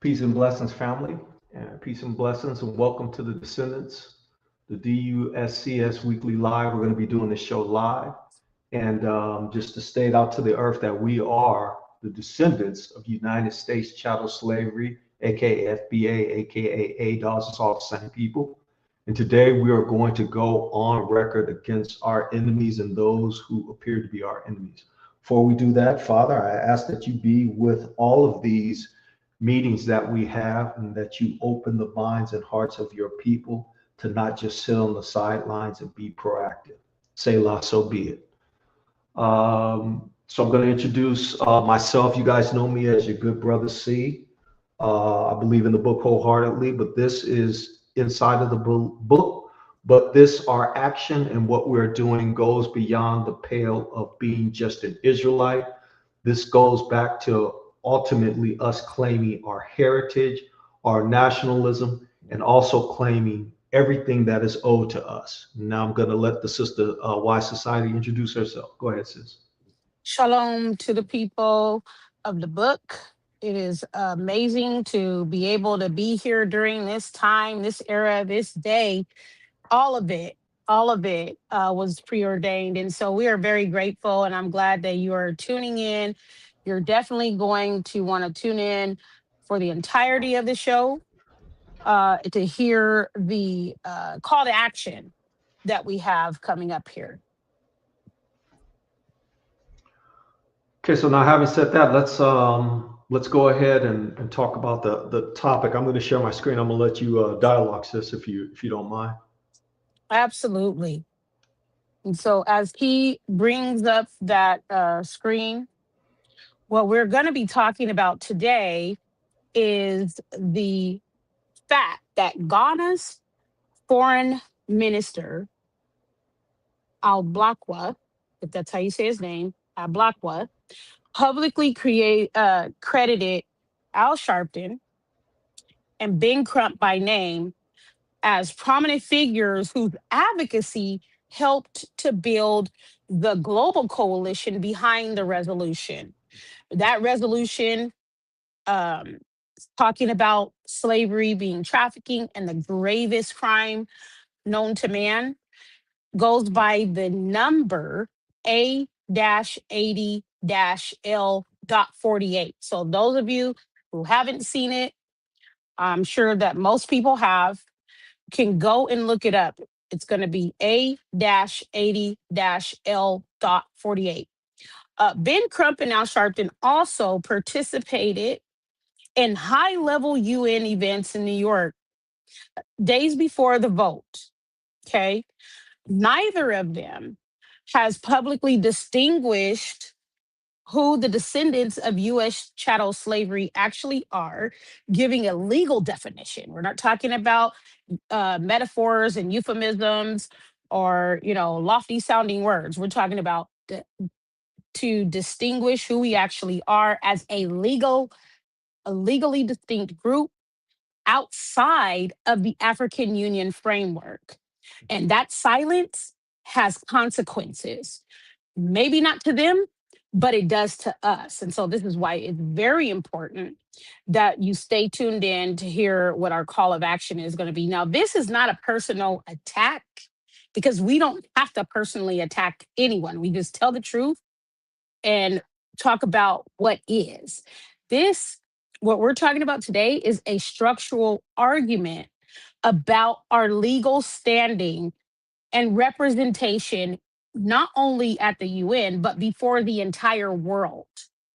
Peace and blessings, family. And peace and blessings, and welcome to the Descendants, the DUSCS Weekly Live. We're going to be doing this show live. And just to state out to the earth that we are the descendants of United States chattel slavery, aka FBA, aka ADOS. It's all the same people. And today we are going to go on record against our enemies and those who appear to be our enemies. Before we do that, Father, I ask that you be with all of these meetings that we have, and that you open the minds and hearts of your people to not just sit on the sidelines and be proactive. Selah, so be it. So I'm going to introduce myself. You guys know me as your good brother C. I believe in the book wholeheartedly, but this is inside of the book. But this, our action and what we're doing, goes beyond the pale of being just an Israelite. This goes back to ultimately us claiming our heritage, our nationalism, and also claiming everything that is owed to us. Now I'm going to let the sister Wise Society introduce herself. Go ahead, sis. Shalom to the people of the book. It is amazing to be able to be here during this time, this era, this day. All of it was preordained. And so we are very grateful. And I'm glad that you are tuning in. You're definitely going to want to tune in for the entirety of the show to hear the call to action that we have coming up here. Okay, so now having said that, let's go ahead and talk about the topic. I'm going to share my screen. I'm going to let you dialogue, sis, if you don't mind. Absolutely. And so as he brings up that screen, what we're going to be talking about today is the fact that Ghana's foreign minister, Ablakwa, if that's how you say his name, Ablakwa, publicly credited Al Sharpton and Ben Crump by name as prominent figures whose advocacy helped to build the global coalition behind the resolution. That resolution, um, talking about slavery being trafficking and the gravest crime known to man, goes by the number A-80-L.48. So those of you who haven't seen it, I'm sure that most people have, can go and look it up. It's going to be A-80-L.48. Ben Crump and Al Sharpton also participated in high level UN events in New York days before the vote. Okay. Neither of them has publicly distinguished who the descendants of US chattel slavery actually are, giving a legal definition. We're not talking about metaphors and euphemisms or, lofty sounding words. We're talking about to distinguish who we actually are as a legally distinct group outside of the African Union framework. And that silence has consequences. Maybe not to them, but it does to us. And so this is why it's very important that you stay tuned in to hear what our call of action is going to be. Now, this is not a personal attack because we don't have to personally attack anyone. We just tell the truth and talk about what is. This, what we're talking about today, is a structural argument about our legal standing and representation, not only at the UN, but before the entire world,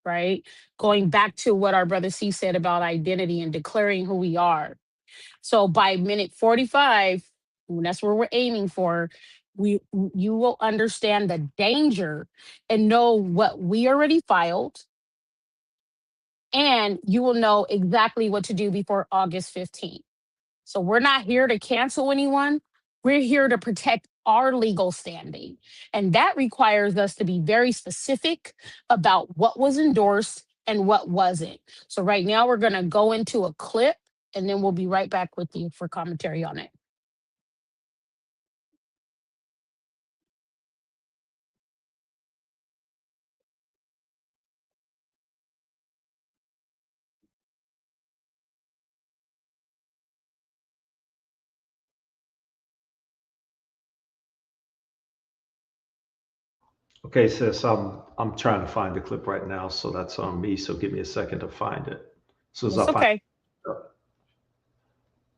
right? Going back to what our brother C said about identity and declaring who we are. So by minute 45, and that's where we're aiming for, you will understand the danger and know what we already filed, and you will know exactly what to do before August 15th. So we're not here to cancel anyone. We're here to protect our legal standing. And that requires us to be very specific about what was endorsed and what wasn't. So right now we're going to go into a clip and then we'll be right back with you for commentary on it. Okay, sis, I'm trying to find the clip right now, so that's on me. So give me a second to find it. So as I It's find okay.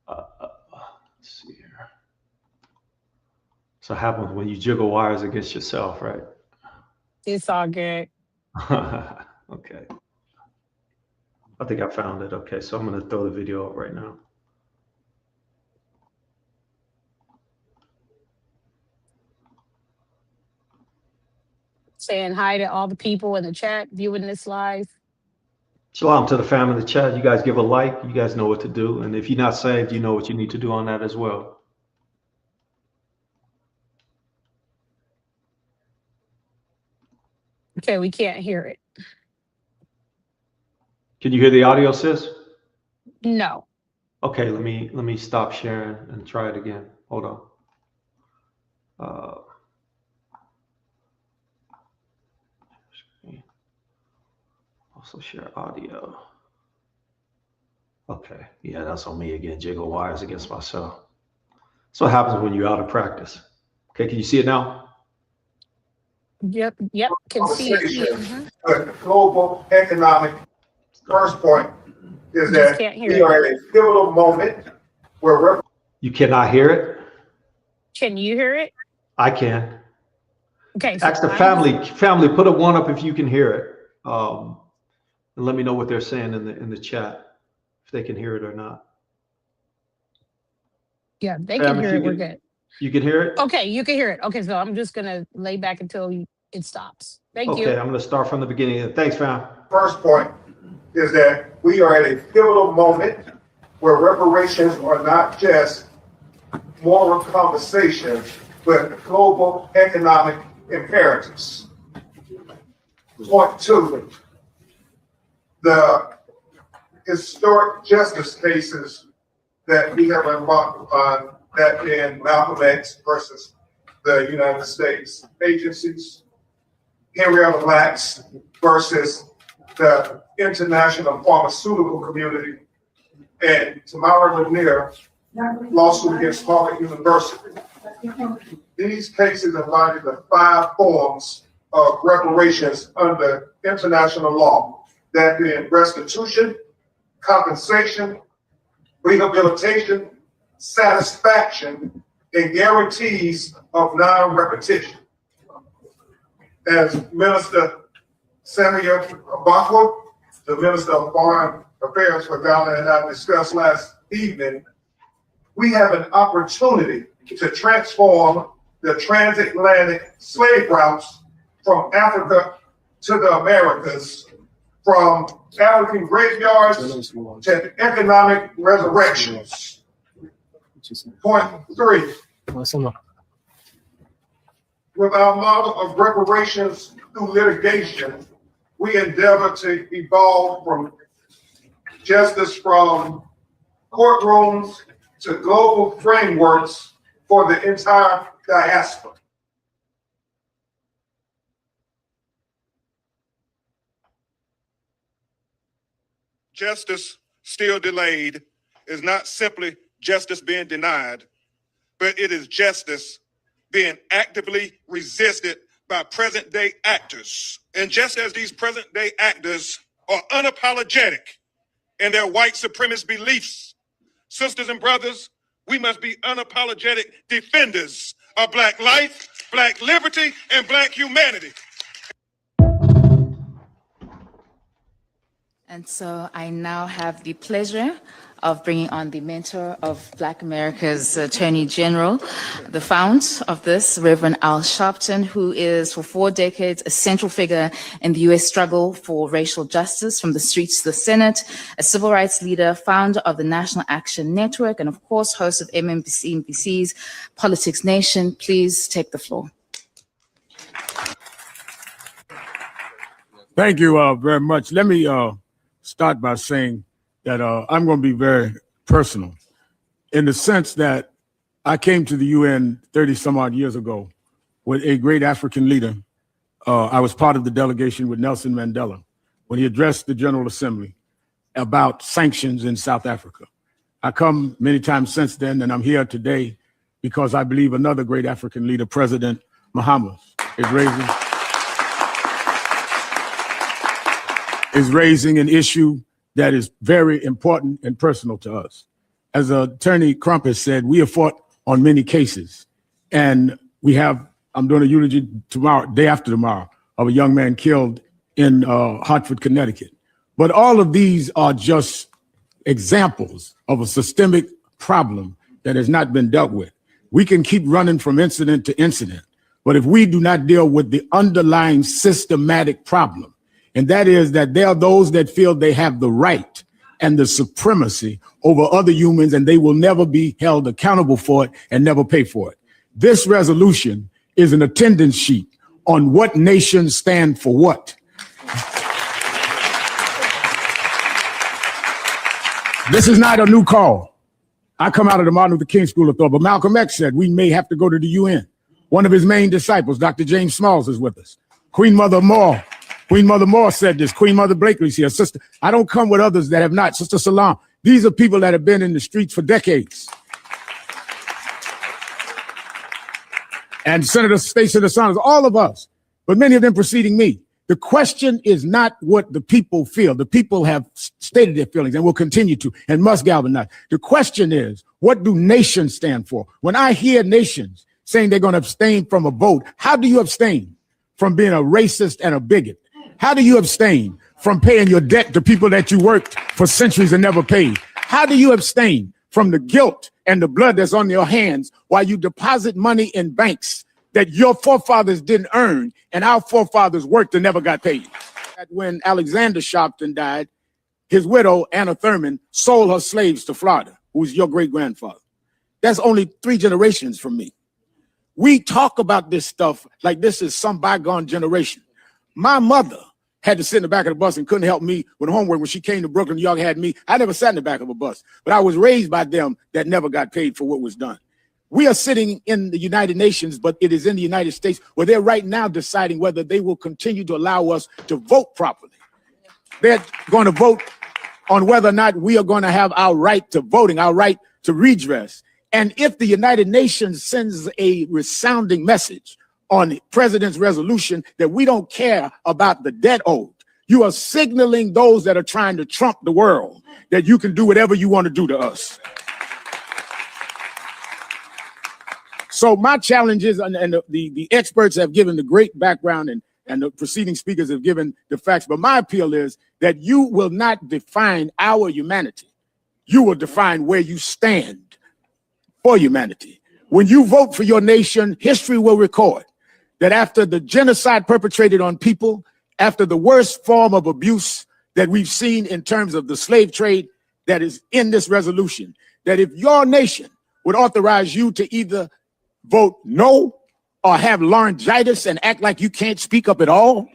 let's see here. So it happens when you jiggle wires against yourself, right? It's all good. Okay. I think I found it. Okay, so I'm going to throw the video up right now. Saying hi to all the people in the chat viewing this live. Shalom to the family in the chat. You guys give a like. You guys know what to do. And if you're not saved, you know what you need to do on that as well. Okay, we can't hear it. Can you hear the audio, sis? No. Okay, let me stop sharing and try it again. Hold on. Also share audio. Okay, yeah, that's on me again. Jiggle wires against myself. So what happens when you're out of practice? Okay, can you see it now? Yep, can see it. But global economic first point is Just that can't hear we it. are at a pivotal moment where You cannot hear it? Can you hear it? I can. Okay, so Ask the family, put a 1 up if you can hear it. And let me know what they're saying in the chat, if they can hear it or not. Yeah, they can hear it. We're good. You can hear it? Okay, you can hear it. Okay, so I'm just gonna lay back until it stops. Thank you. Okay, I'm gonna start from the beginning. Thanks, fam. first point is that we are at a pivotal moment where reparations are not just moral conversations, but global economic imperatives. Point 2, the historic justice cases that we have embarked upon, that being Malcolm X versus the United States agencies, Henrietta Lacks versus the international pharmaceutical community, and Tamara Lanier lawsuit against Harvard University. These cases embody the 5 forms of reparations under international law, that being restitution, compensation, rehabilitation, satisfaction, and guarantees of non-repetition. As Minister Samuel Ablakwa, the Minister of Foreign Affairs for Ghana, and I discussed last evening, we have an opportunity to transform the transatlantic slave routes from Africa to the Americas, from African graveyards to economic resurrections. Point 3. With our model of reparations through litigation, we endeavor to evolve from justice from courtrooms to global frameworks for the entire diaspora. Justice still delayed is not simply justice being denied, but it is justice being actively resisted by present day actors. And just as these present day actors are unapologetic in their white supremacist beliefs, sisters and brothers, we must be unapologetic defenders of Black life, Black liberty, and Black humanity. And so I now have the pleasure of bringing on the mentor of Black America's Attorney General, the founder of this, Reverend Al Sharpton, who is for 4 decades a central figure in the U.S. struggle for racial justice from the streets to the Senate, a civil rights leader, founder of the National Action Network, and of course, host of MSNBC's Politics Nation. Please take the floor. Thank you very much. Let me start by saying that I'm going to be very personal in the sense that I came to the UN 30 some odd years ago with a great African leader. I was part of the delegation with Nelson Mandela when he addressed the General Assembly about sanctions in South Africa. I come many times since then, and I'm here today because I believe another great African leader, President Muhammad, is raising. is raising an issue that is very important and personal to us. As Attorney Crump has said, we have fought on many cases, and I'm doing a eulogy tomorrow, day after tomorrow, of a young man killed in Hartford, Connecticut. But all of these are just examples of a systemic problem that has not been dealt with. We can keep running from incident to incident, but if we do not deal with the underlying systematic problem, and that is that there are those that feel they have the right and the supremacy over other humans, and they will never be held accountable for it and never pay for it. This resolution is an attendance sheet on what nations stand for what. This is not a new call. I come out of the Martin Luther King School of Thought, but Malcolm X said we may have to go to the UN. One of his main disciples, Dr. James Smalls, is with us. Queen Mother Moore said this. Queen Mother Blakely's here. Sister, I don't come with others that have not. Sister Salam. These are people that have been in the streets for decades. And State Senator Saunders, all of us, but many of them preceding me. The question is not what the people feel. The people have stated their feelings and will continue to and must galvanize. The question is, what do nations stand for? When I hear nations saying they're going to abstain from a vote, how do you abstain from being a racist and a bigot? How do you abstain from paying your debt to people that you worked for centuries and never paid? How do you abstain from the guilt and the blood that's on your hands while you deposit money in banks that your forefathers didn't earn and our forefathers worked and never got paid? When Alexander Sharpton died, his widow, Anna Thurman, sold her slaves to Florida, who was your great-grandfather. That's only 3 generations from me. We talk about this stuff like this is some bygone generation. My mother had to sit in the back of the bus and couldn't help me with homework when she came to Brooklyn, New York, had me. I never sat in the back of a bus, but I was raised by them that never got paid for what was done. We are sitting in the United Nations, but it is in the United States where they're right now deciding whether they will continue to allow us to vote properly. They're going to vote on whether or not we are going to have our right to voting, our right to redress. And if the United Nations sends a resounding message on President's resolution that we don't care about the debt owed, you are signaling those that are trying to trump the world that you can do whatever you want to do to us. So my challenge is, and the experts have given the great background and the preceding speakers have given the facts, but my appeal is that you will not define our humanity. You will define where you stand for humanity. When you vote for your nation, history will record that after the genocide perpetrated on people, after the worst form of abuse that we've seen in terms of the slave trade that is in this resolution, that if your nation would authorize you to either vote no or have laryngitis and act like you can't speak up at all,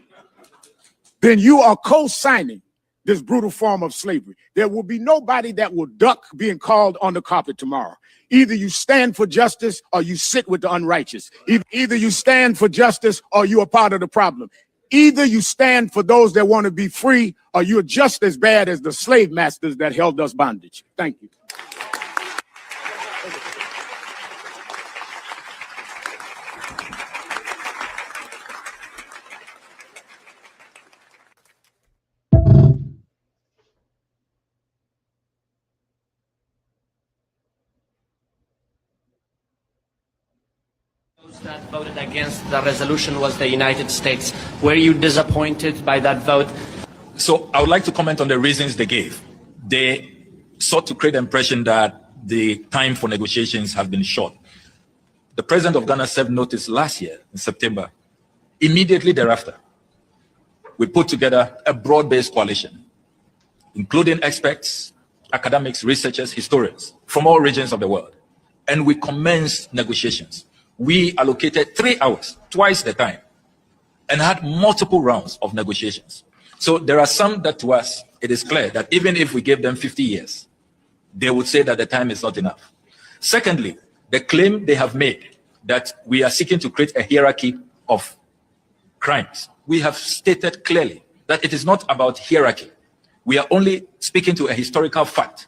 then you are co-signing this brutal form of slavery. There will be nobody that will duck being called on the carpet tomorrow. Either you stand for justice or you sit with the unrighteous. Either you stand for justice or you are part of the problem. Either you stand for those that want to be free or you're just as bad as the slave masters that held us bondage. Thank you. That voted against the resolution was the United States. Were you disappointed by that vote? So I would like to comment on the reasons they gave. They sought to create the impression that the time for negotiations have been short. The president of Ghana served notice last year in September. Immediately thereafter, we put together a broad-based coalition, including experts, academics, researchers, historians from all regions of the world. And we commenced negotiations. We allocated 3 hours, twice the time, and had multiple rounds of negotiations. So there are some that to us, it is clear that even if we gave them 50 years, they would say that the time is not enough. Secondly, the claim they have made that we are seeking to create a hierarchy of crimes. We have stated clearly that it is not about hierarchy. We are only speaking to a historical fact.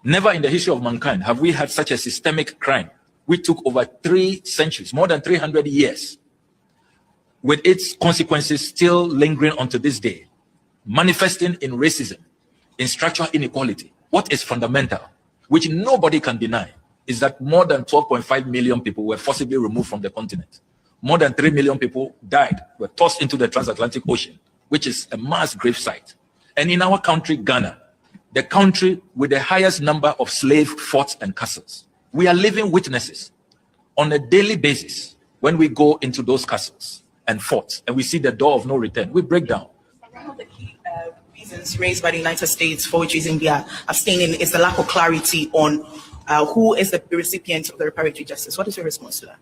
Never in the history of mankind have we had such a systemic crime. We took over 3 centuries, more than 300 years, with its consequences still lingering onto this day. manifesting in racism, in structural inequality. What is fundamental, which nobody can deny, is that more than 12.5 million people were forcibly removed from the continent. More than 3 million people died, were tossed into the transatlantic ocean, which is a mass grave site. And in our country, Ghana, the country with the highest number of slave forts and castles, we are living witnesses on a daily basis. When we go into those castles and forts and we see the door of no return, we break down. One of the key reasons raised by the United States for which reason we are abstaining is the lack of clarity on who is the recipient of the reparatory justice. What is your response to that?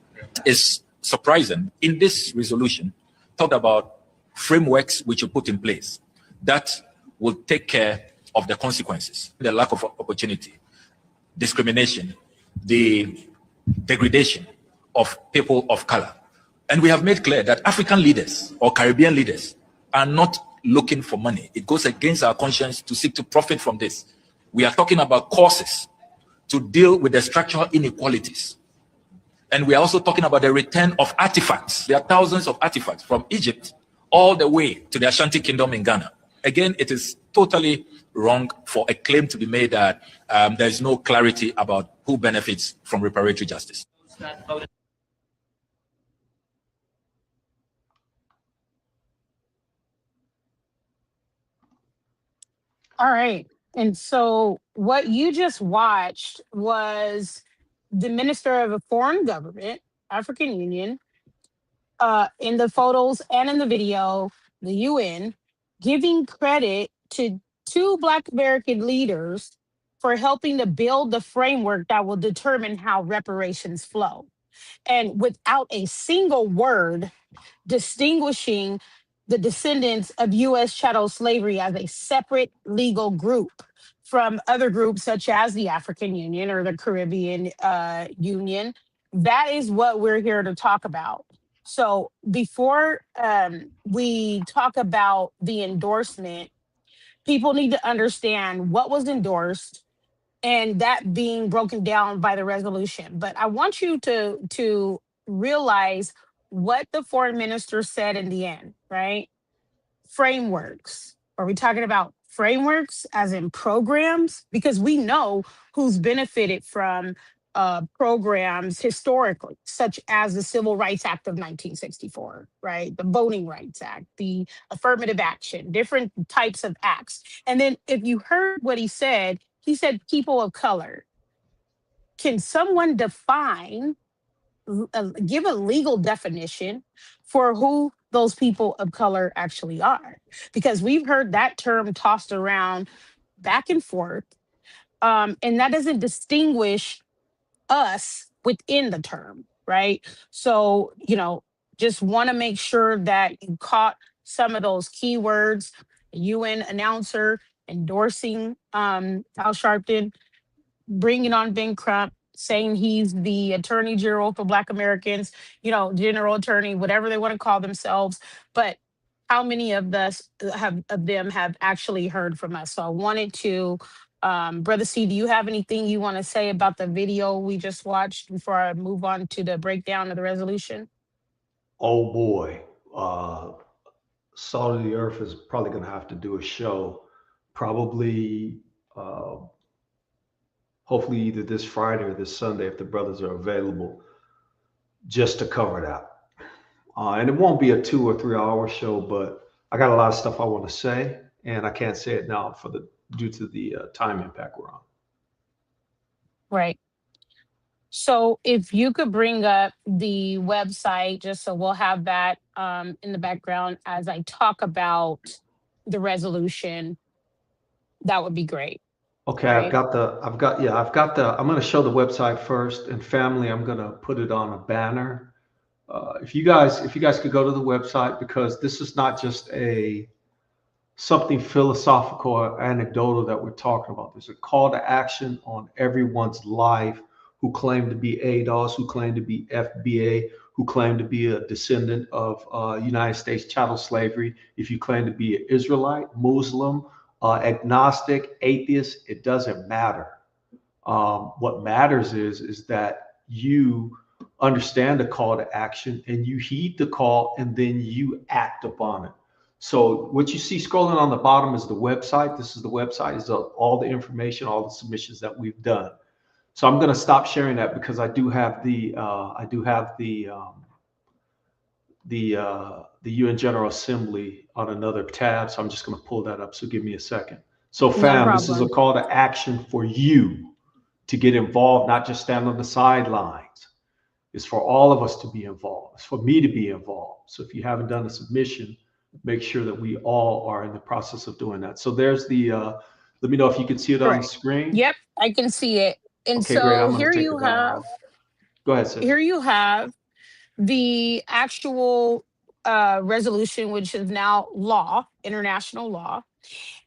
It's surprising. In this resolution, talked about frameworks which you put in place that will take care of the consequences, the lack of opportunity, discrimination, the degradation of people of color. And we have made clear that African leaders or Caribbean leaders are not looking for money. It goes against our conscience to seek to profit from this. We are talking about courses to deal with the structural inequalities. And we are also talking about the return of artifacts. There are thousands of artifacts from Egypt all the way to the Ashanti Kingdom in Ghana. Again, it is totally wrong for a claim to be made that there is no clarity about who benefits from reparatory justice. All right. And so what you just watched was the Minister of a Foreign Government, African Union, in the photos and in the video, the UN, giving credit to two Black American leaders for helping to build the framework that will determine how reparations flow. And without a single word distinguishing the descendants of U.S. chattel slavery as a separate legal group from other groups such as the African Union or the Caribbean Union. That is what we're here to talk about. So before we talk about the endorsement, people need to understand what was endorsed and that being broken down by the resolution. But I want you to realize what the foreign minister said in the end, right? Frameworks. Are we talking about frameworks as in programs? Because we know who's benefited from programs historically, such as the Civil Rights Act of 1964, right? The Voting Rights Act, the affirmative action, different types of acts. And then if you heard what he said people of color. Can someone define, give a legal definition for who those people of color actually are? Because we've heard that term tossed around back and forth, and that doesn't distinguish us within the term, right? So, just want to make sure that you caught some of those keywords. UN announcer endorsing Al Sharpton, bringing on Ben Crump, saying he's the Attorney General for Black Americans, General Attorney, whatever they want to call themselves. But how many of them have actually heard from us? So I wanted to, Brother C, do you have anything you want to say about the video we just watched before I move on to the breakdown of the resolution? Oh boy, Salt of the Earth is probably going to have to do a show, probably, hopefully either this Friday or this Sunday if the brothers are available, just to cover that. And it won't be a 2 or 3 hour show, but I got a lot of stuff I want to say, and I can't say it now due to the time impact we're on. Right. So if you could bring up the website, just so we'll have that in the background as I talk about the resolution, that would be great. Okay, Right. I've got the, I'm going to show the website first, and family, I'm going to put it on a banner. If you guys could go to the website, because this is not just something philosophical or anecdotal that we're talking about. There's a call to action on everyone's life who claim to be ADOS, who claim to be FBA, who claim to be a descendant of United States chattel slavery. If you claim to be an Israelite, Muslim, agnostic, atheist, it doesn't matter. What matters is that you understand the call to action and you heed the call and then you act upon it. So what you see scrolling on the bottom is the website. This is the website, is all the information, all the submissions that we've done. So I'm going to stop sharing that because I do have the UN General Assembly on another tab. So I'm just going to pull that up. So give me a second. So fam, this is a call to action for you to get involved, not just stand on the sidelines. It's for all of us to be involved. It's for me to be involved. So if you haven't done a submission, make sure that we all are in the process of doing that. So there's the, let me know if you can see it on the screen. Yep, I can see it. And okay, so great. I'm here you have, go ahead, sis. Here you have the actual resolution, which is now law, international law.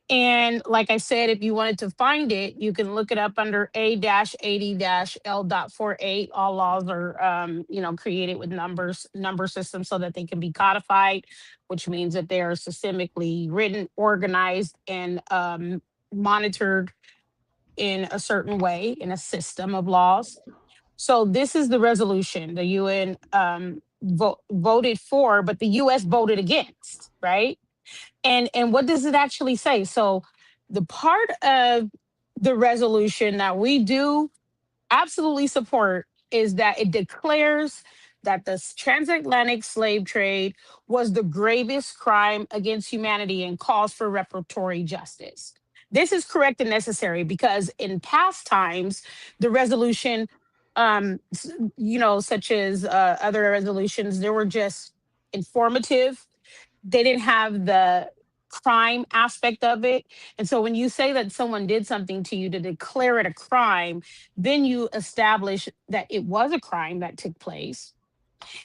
And like I said, if you wanted to find it, you can look it up under A-80-L.48. All laws are, created with number systems so that they can be codified, which means that they are systemically written, organized, and monitored in a certain way, in a system of laws. So this is the resolution the UN voted for, but the US voted against, right? And what does it actually say? So the part of the resolution that we do absolutely support is that it declares that the transatlantic slave trade was the gravest crime against humanity and calls for reparatory justice. This is correct and necessary because in past times, the resolution, such as other resolutions, they were just informative. They didn't have the crime aspect of it. And so when you say that someone did something to you to declare it a crime, then you establish that it was a crime that took place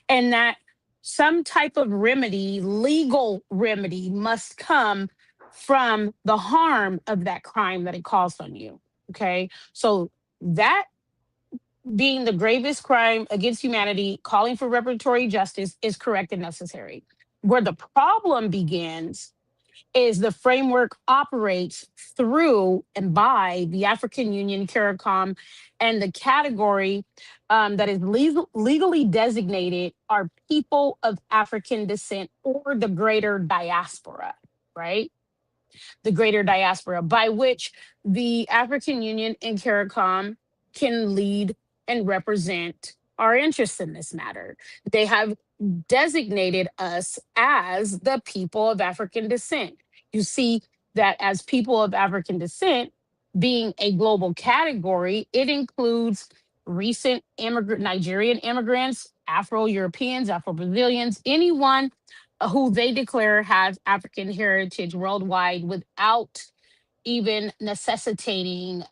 and that some type of remedy, legal remedy, must come from the harm of that crime that it caused on you. Okay. So that being the gravest crime against humanity, calling for reparatory justice is correct and necessary. Where the problem begins is the framework operates through and by the African Union, CARICOM, and the category that is legally designated are people of African descent or the greater diaspora, right? The greater diaspora, by which the African Union and CARICOM can lead and represent our interests in this matter. They have designated us as the people of African descent. You see that as people of African descent, being a global category, it includes recent Nigerian immigrants, Afro-Europeans, Afro-Brazilians, anyone who they declare has African heritage worldwide without even necessitating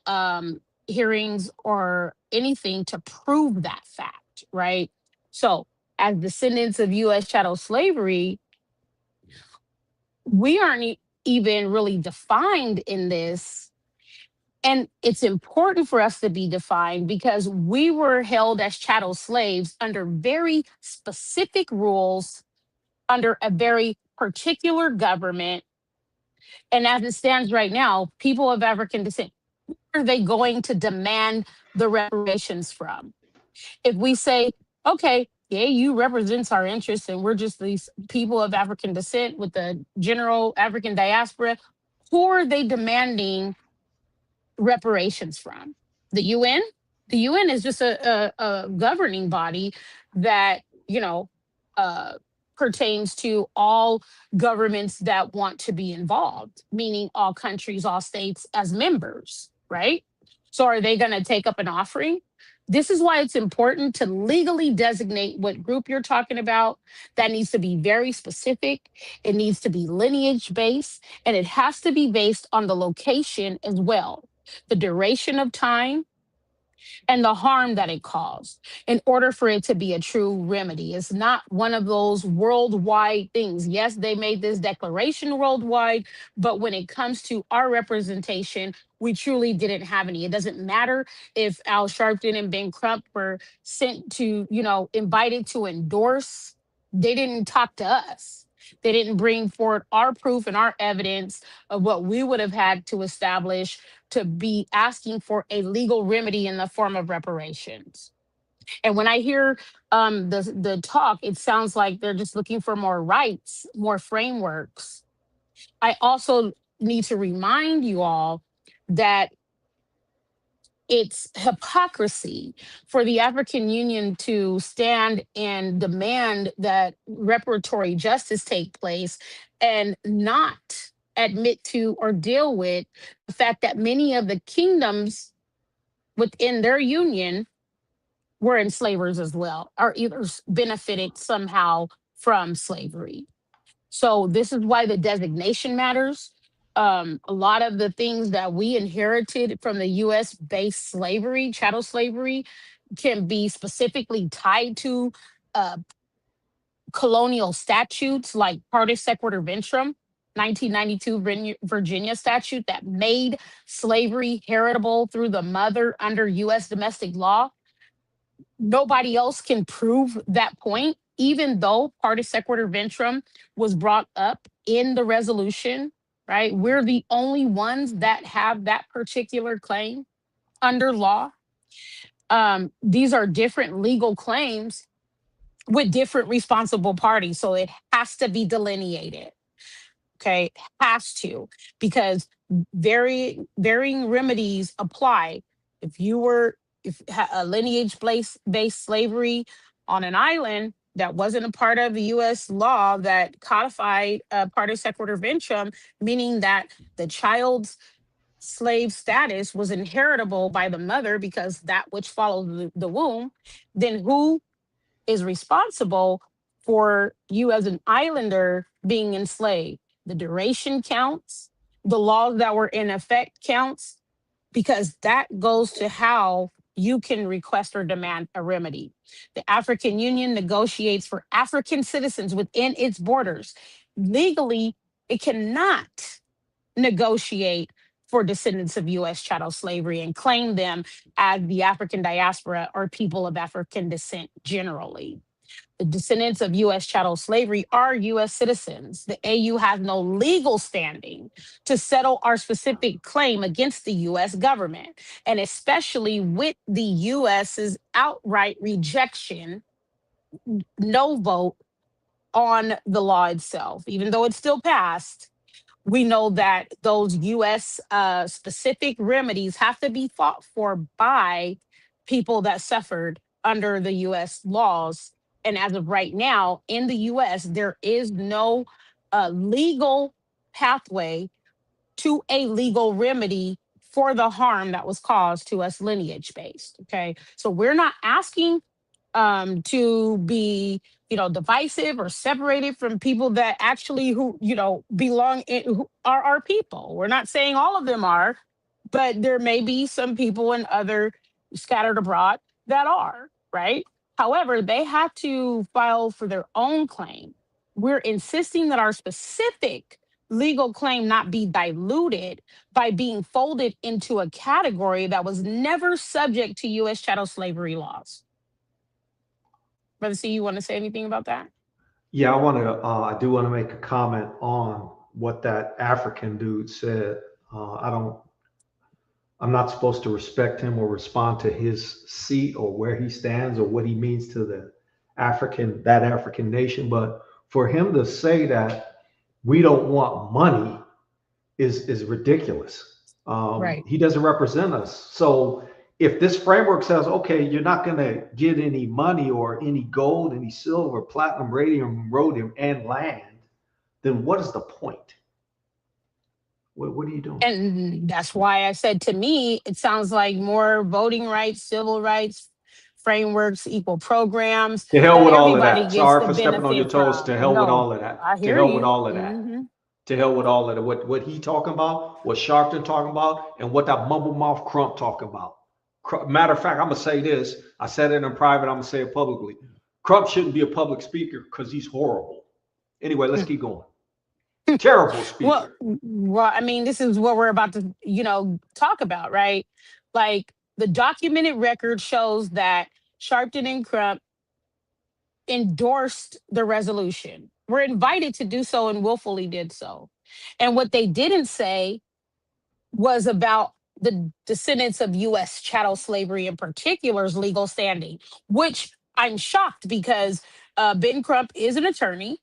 hearings or anything to prove that fact, right? So as descendants of US chattel slavery, we aren't even really defined in this. And it's important for us to be defined because we were held as chattel slaves under very specific rules, under a very particular government. And as it stands right now, people of African descent, who are they going to demand the reparations from? If we say, okay, yeah, you represents our interests and we're just these people of African descent with the general African diaspora, who are they demanding reparations from? The UN? The UN is just a governing body that, pertains to all governments that want to be involved, meaning all countries, all states as members, right? So are they going to take up an offering? This is why it's important to legally designate what group you're talking about. That needs to be very specific. It needs to be lineage based, and it has to be based on the location as well, the duration of time, and the harm that it caused in order for it to be a true remedy. It's not one of those worldwide things. Yes, they made this declaration worldwide, but when it comes to our representation, we truly didn't have any. It doesn't matter if Al Sharpton and Ben Crump were sent to, invited to endorse. They didn't talk to us. They didn't bring forward our proof and our evidence of what we would have had to establish to be asking for a legal remedy in the form of reparations. And when I hear the talk, it sounds like they're just looking for more rights, more frameworks. I also need to remind you all that it's hypocrisy for the African Union to stand and demand that reparatory justice take place and not admit to or deal with the fact that many of the kingdoms within their union were enslavers as well, or either benefited somehow from slavery. So this is why the designation matters. A lot of the things that we inherited from the US based slavery, chattel slavery, can be specifically tied to uh, colonial statutes like Partis Sequitur Ventrum, 1992 Virginia statute that made slavery heritable through the mother under US domestic law. Nobody else can prove that point, even though Partis Sequitur Ventrum was brought up in the resolution, right? We're the only ones that have that particular claim under law. These are different legal claims with different responsible parties. So it has to be delineated. Okay, has to, because varying remedies apply. If you were a lineage based slavery on an island that wasn't a part of the U.S. law that codified Partis Sequitur Ventrum, meaning that the child's slave status was inheritable by the mother because that which followed the womb, then who is responsible for you as an islander being enslaved? The duration counts, the laws that were in effect counts, because that goes to how you can request or demand a remedy. The African Union negotiates for African citizens within its borders. Legally, it cannot negotiate for descendants of U.S. chattel slavery and claim them as the African diaspora or people of African descent generally. The descendants of U.S. chattel slavery are U.S. citizens. The AU has no legal standing to settle our specific claim against the U.S. government, and especially with the U.S.'s outright rejection, no vote on the law itself. Even though it's still passed, we know that those U.S. Specific remedies have to be fought for by people that suffered under the U.S. laws. And as of right now, in the U.S., there is no legal pathway to a legal remedy for the harm that was caused to us lineage based. Okay. So we're not asking to be, divisive or separated from people that actually who, belong in, who are our people. We're not saying all of them are, but there may be some people in other scattered abroad that are, right? However, they have to file for their own claim. We're insisting that our specific legal claim not be diluted by being folded into a category that was never subject to U.S. chattel slavery laws. Brother C, you want to say anything about that? Yeah, I do want to make a comment on what that African dude said. I'm not supposed to respect him or respond to his seat or where he stands or what he means to that African nation. But for him to say that we don't want money is ridiculous. Right. He doesn't represent us. So if this framework says, okay, you're not going to get any money or any gold, any silver, platinum, radium, rhodium, and land, then what is the point? What are you doing? And that's why I said, to me, it sounds like more voting rights, civil rights, frameworks, equal programs. To hell with all of Everybody that. gets Sorry the for stepping on your benefit toes. from. To hell with No, all of that. I To hear hell you. with all of that. Mhm. To hell with all of that. What he talking about, what Sharpton talking about, and what that mumble mouth Crump talking about. Matter of fact, I'm gonna say this. I said it in private. I'm gonna say it publicly. Crump shouldn't be a public speaker because he's horrible. Anyway, let's keep going. Terrible speaker. Well, I mean, this is what we're about to, talk about, right? Like, the documented record shows that Sharpton and Crump endorsed the resolution. Were invited to do so and willfully did so. And what they didn't say was about the descendants of U.S. chattel slavery in particular's legal standing, which I'm shocked because Ben Crump is an attorney.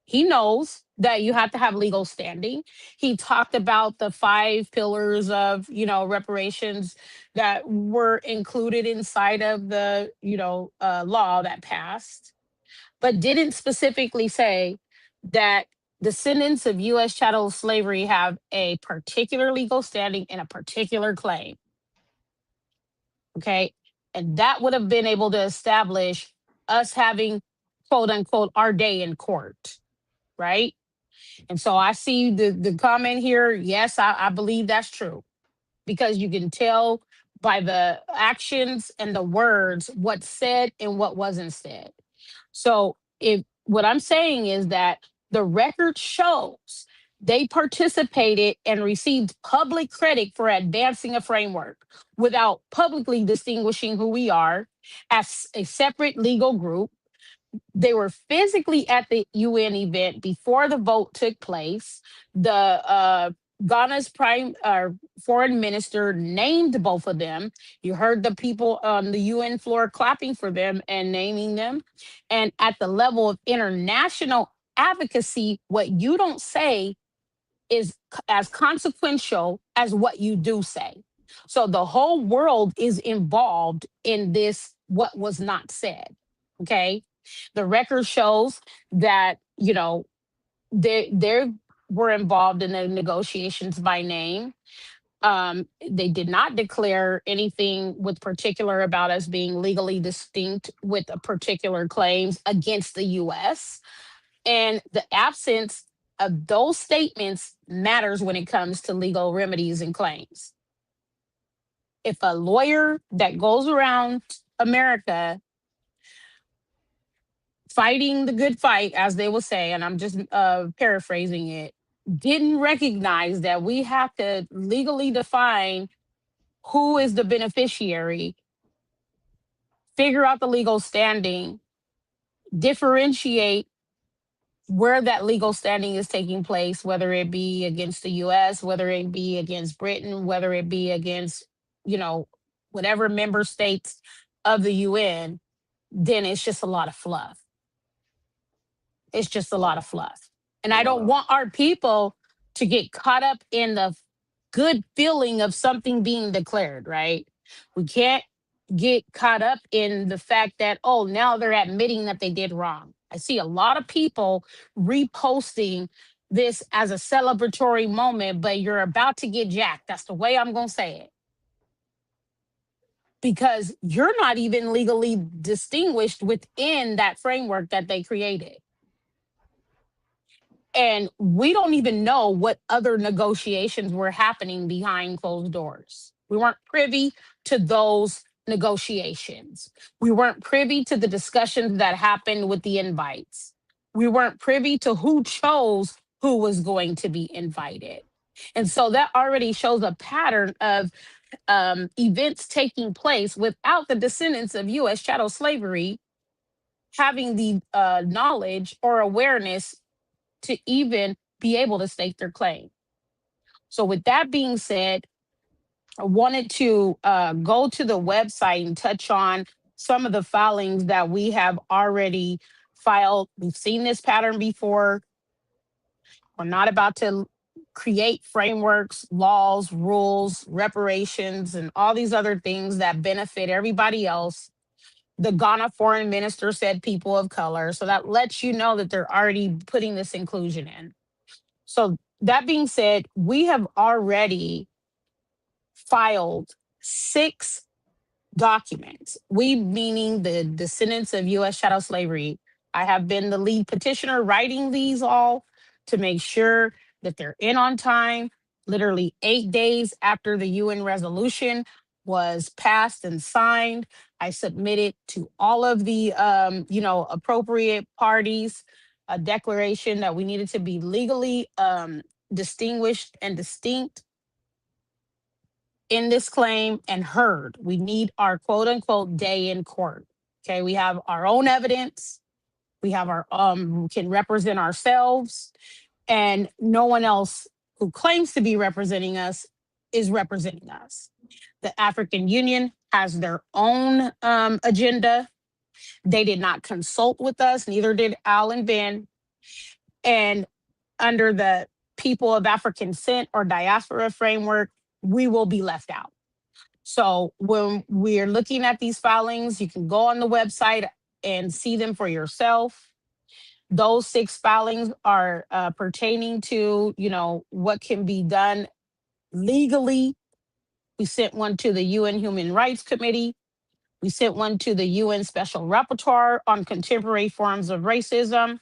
He knows that you have to have legal standing. He talked about the 5 pillars of, reparations that were included inside of the, law that passed, but didn't specifically say that descendants of U.S. chattel slavery have a particular legal standing in a particular claim. Okay. And that would have been able to establish us having, quote unquote, our day in court. Right. And so I see the comment here. Yes, I believe that's true, because you can tell by the actions and the words what's said and what wasn't said. So if what I'm saying is that the record shows they participated and received public credit for advancing a framework without publicly distinguishing who we are as a separate legal group. They were physically at the UN event before the vote took place. The Ghana's foreign minister named both of them. You heard the people on the UN floor clapping for them and naming them. And at the level of international advocacy, what you don't say is as consequential as what you do say. So the whole world is involved in this, what was not said. Okay. The record shows that, they were involved in the negotiations by name. They did not declare anything with particular about us being legally distinct with a particular claims against the US. And the absence of those statements matters when it comes to legal remedies and claims. If a lawyer that goes around America fighting the good fight, as they will say, and I'm just paraphrasing it, didn't recognize that we have to legally define who is the beneficiary, figure out the legal standing, differentiate where that legal standing is taking place, whether it be against the US, whether it be against Britain, whether it be against, whatever member states of the UN, then it's just a lot of fluff. It's just a lot of fluff. And I don't want our people to get caught up in the good feeling of something being declared, right? We can't get caught up in the fact that, oh, now they're admitting that they did wrong. I see a lot of people reposting this as a celebratory moment, but you're about to get jacked. That's the way I'm going to say it. Because you're not even legally distinguished within that framework that they created. And we don't even know what other negotiations were happening behind closed doors. We weren't privy to those negotiations. We weren't privy to the discussions that happened with the invites. We weren't privy to who chose who was going to be invited. And so that already shows a pattern of events taking place without the descendants of U.S. chattel slavery having the knowledge or awareness to even be able to stake their claim. So with that being said, I wanted to go to the website and touch on some of the filings that we have already filed. We've seen this pattern before. We're not about to create frameworks, laws, rules, reparations, and all these other things that benefit everybody else. The Ghana foreign minister said people of color. So that lets you know that they're already putting this inclusion in. So that being said, we have already filed 6 documents. We, meaning the descendants of U.S. chattel slavery. I have been the lead petitioner writing these all to make sure that they're in on time. Literally 8 days after the UN resolution was passed and signed, I submitted to all of the, appropriate parties a declaration that we needed to be legally distinguished and distinct in this claim and heard. We need our quote unquote day in court. Okay, we have our own evidence. We have our we can represent ourselves, and no one else who claims to be representing us is representing us. The African Union has their own agenda. They did not consult with us, neither did Al and Ben. And under the people of African descent or diaspora framework, we will be left out. So when we're looking at these filings, you can go on the website and see them for yourself. Those 6 filings are pertaining to, what can be done legally. We sent one to the UN Human Rights Committee. We sent one to the UN Special Rapporteur on contemporary forms of racism.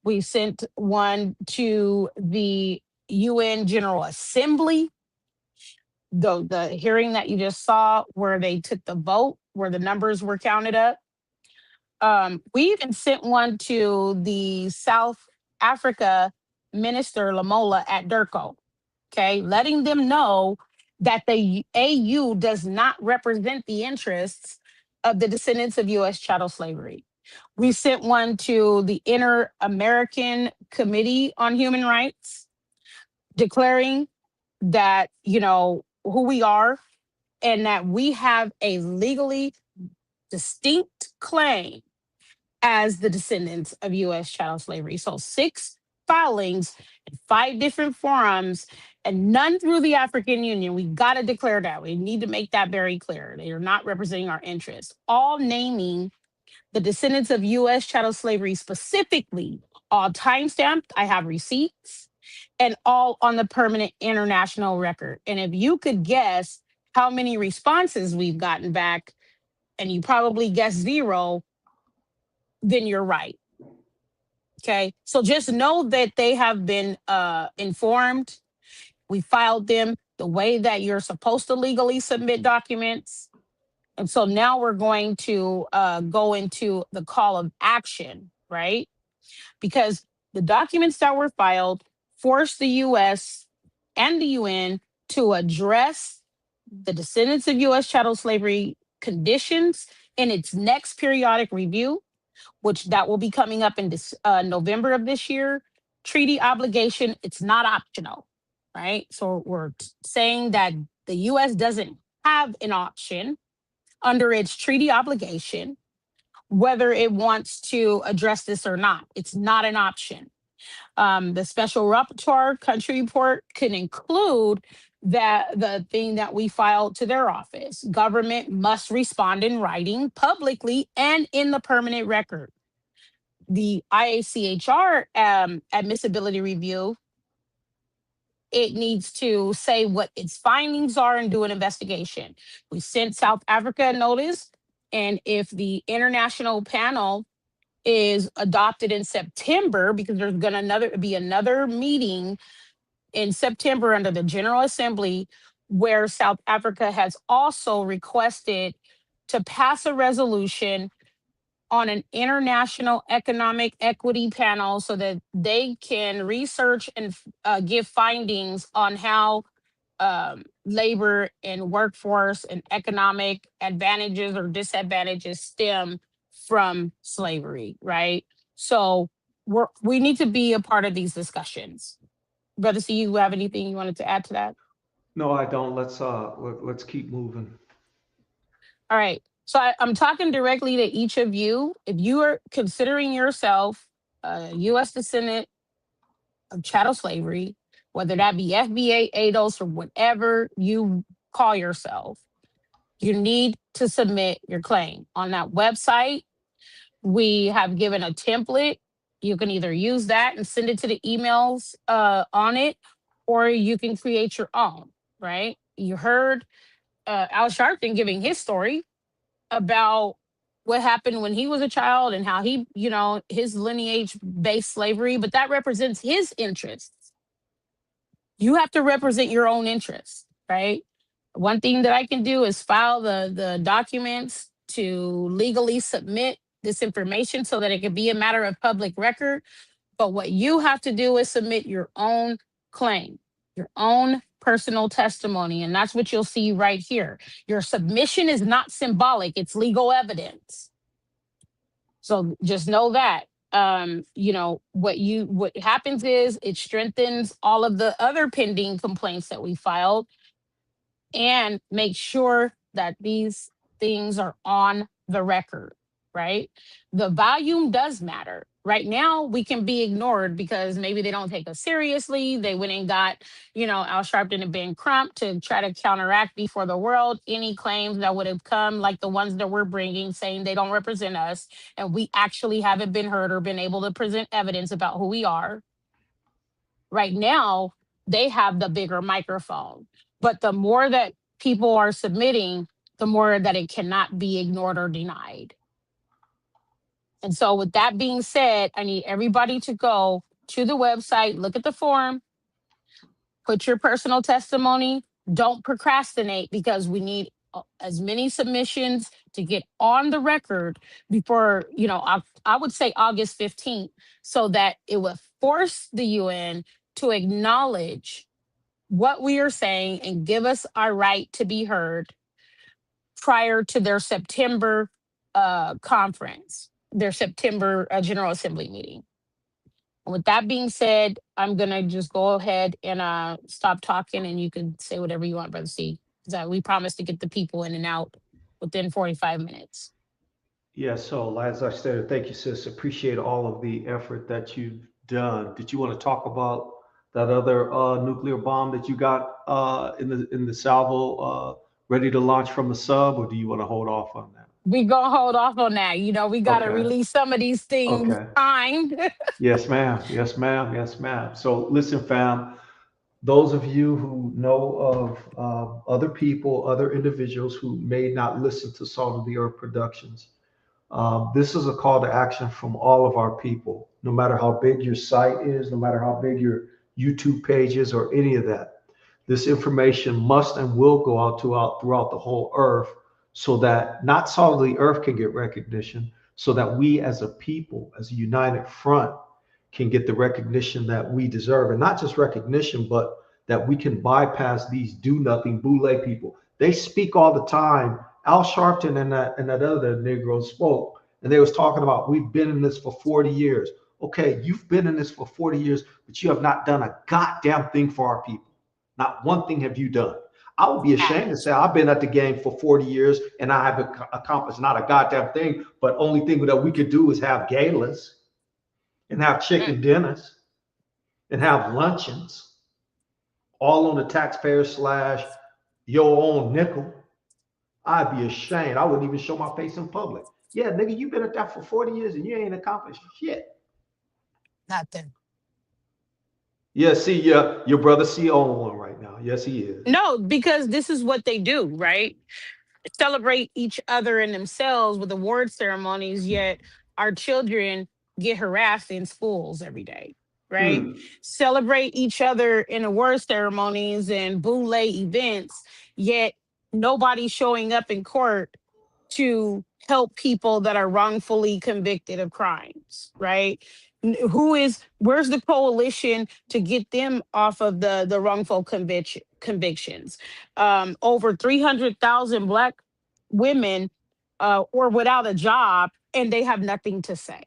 We sent one to the UN General Assembly, the hearing that you just saw where they took the vote, where the numbers were counted up. We even sent one to the South Africa Minister Lamola at Durko, okay, letting them know that the AU does not represent the interests of the descendants of U.S. chattel slavery. We sent one to the Inter-American Committee on Human Rights, declaring that, who we are and that we have a legally distinct claim as the descendants of U.S. chattel slavery. So 6 filings in 5 different forums and none through the African Union. We got to declare that. We need to make that very clear. They are not representing our interests. All naming the descendants of U.S. chattel slavery specifically, all timestamped. I have receipts and all on the permanent international record. And if you could guess how many responses we've gotten back, and you probably guessed 0, then you're right. Okay, so just know that they have been informed. We filed them the way that you're supposed to legally submit documents. And so now we're going to go into the call of action, right? Because the documents that were filed forced the US and the UN to address the descendants of US chattel slavery conditions in its next periodic review, which that will be coming up in this November of this year. Treaty obligation, it's not optional, right? So we're saying that the US doesn't have an option under its treaty obligation, whether it wants to address this or not. It's not an option. The special rapporteur country report can include the thing that we filed to their office. Government must respond in writing, publicly, and in the permanent record. The IACHR admissibility review, it needs to say what its findings are and do an investigation. We sent South Africa a notice, and if the international panel is adopted in September, because there's gonna be another meeting in September under the General Assembly, where South Africa has also requested to pass a resolution on an international economic equity panel so that they can research and give findings on how labor and workforce and economic advantages or disadvantages stem from slavery, right? So we need to be a part of these discussions. Brother C, you have anything you wanted to add to that? No, I don't. Let's keep moving. All right. So I'm talking directly to each of you. If you are considering yourself a U.S. descendant of chattel slavery, whether that be FBA, ADOS, or whatever you call yourself, you need to submit your claim. On that website, we have given a template. You can either use that and send it to the emails on it, or you can create your own, right? You heard Al Sharpton giving his story about what happened when he was a child and how he, his lineage-based slavery, but that represents his interests. You have to represent your own interests, right? One thing that I can do is file the documents to legally submit this information so that it can be a matter of public record. But what you have to do is submit your own claim, your own personal testimony. And that's what you'll see right here. Your submission is not symbolic, it's legal evidence. So just know that. What happens is it strengthens all of the other pending complaints that we filed and make sure that these things are on the record, right? The volume does matter. Right now, we can be ignored because maybe they don't take us seriously. They went and got, Al Sharpton and Ben Crump to try to counteract before the world any claims that would have come, like the ones that we're bringing, saying they don't represent us, and we actually haven't been heard or been able to present evidence about who we are. Right now, they have the bigger microphone. But the more that people are submitting, the more that it cannot be ignored or denied. And so with that being said, I need everybody to go to the website, look at the form, put your personal testimony. Don't procrastinate because we need as many submissions to get on the record before, I would say August 15th, so that it would force the UN to acknowledge what we are saying and give us our right to be heard prior to their September conference, their September General Assembly meeting. And with that being said, I'm going to just go ahead and stop talking, and you can say whatever you want, Brother C. We promised to get the people in and out within 45 minutes. Yeah, so as I said, thank you, sis. Appreciate all of the effort that you've done. Did you want to talk about that other nuclear bomb that you got in the salvo ready to launch from the sub, or do you want to hold off on that? We gonna hold off on that. We got to Okay. release some of these things Okay. timed. Yes, ma'am. Yes, ma'am. Yes, ma'am. So listen, fam, those of you who know of other people, other individuals who may not listen to Salt of the Earth Productions, this is a call to action from all of our people, no matter how big your site is, no matter how big your YouTube page is, or any of that. This information must and will go out throughout the whole earth, so that not Salt of the Earth can get recognition, so that we as a people, as a united front, can get the recognition that we deserve. And not just recognition, but that we can bypass these do-nothing boule people. They speak all the time. Al Sharpton and that other Negro spoke, and they was talking about, we've been in this for 40 years. Okay, you've been in this for 40 years, but you have not done a goddamn thing for our people. Not one thing have you done. I would be ashamed to say I've been at the game for 40 years and I have accomplished not a goddamn thing, but only thing that we could do is have galas and have chicken dinners and have luncheons, all on the taxpayer / your own nickel. I'd be ashamed. I wouldn't even show my face in public. Yeah, nigga, you've been at that for 40 years and you ain't accomplished shit. Nothing. Yeah, see, your brother C on one right now. Yes, he is. No, because this is what they do, right? Celebrate each other and themselves with award ceremonies, yet our children get harassed in schools every day, right? Celebrate each other in award ceremonies and boule events, yet nobody's showing up in court to help people that are wrongfully convicted of crimes, right? Where's the coalition to get them off of the wrongful convictions? Over 300,000 Black women or without a job, and they have nothing to say.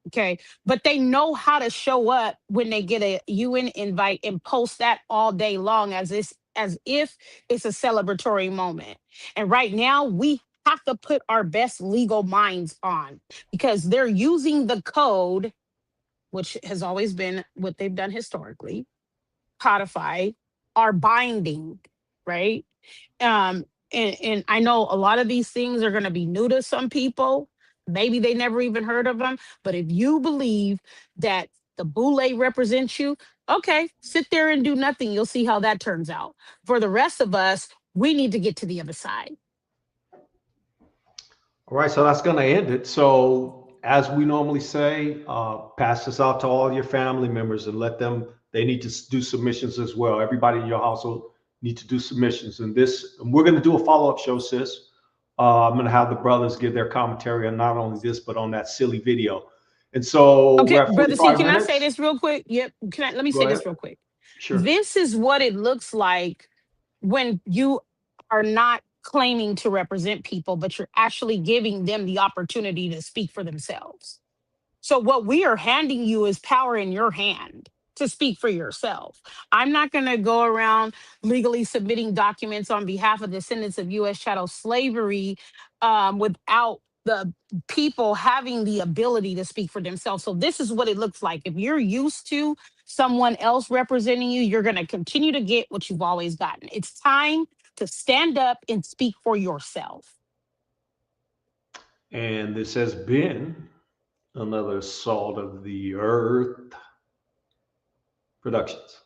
Okay, but they know how to show up when they get a UN invite and post that all day long as if it's a celebratory moment. And right now we have to put our best legal minds on, because they're using the code, which has always been what they've done historically, codify, are binding, right? And I know a lot of these things are going to be new to some people. Maybe they never even heard of them. But if you believe that the boule represents you, okay, sit there and do nothing. You'll see how that turns out. For the rest of us, we need to get to the other side. All right, so that's going to end it. So as we normally say, pass this out to all your family members and they need to do submissions as well. Everybody in your household need to do submissions. And we're going to do a follow-up show, sis. I'm going to have the brothers give their commentary on not only this, but on that silly video. And so, okay, Brother C, can I say this real quick? Yep. Let me say this real quick. Sure. This is what it looks like when you are not claiming to represent people, but you're actually giving them the opportunity to speak for themselves. So what we are handing you is power in your hand to speak for yourself. I'm not going to go around legally submitting documents on behalf of descendants of U.S. chattel slavery without the people having the ability to speak for themselves. So this is what it looks like. If you're used to someone else representing you, you're going to continue to get what you've always gotten. It's time to stand up and speak for yourself. And this has been another Salt of the Earth Productions.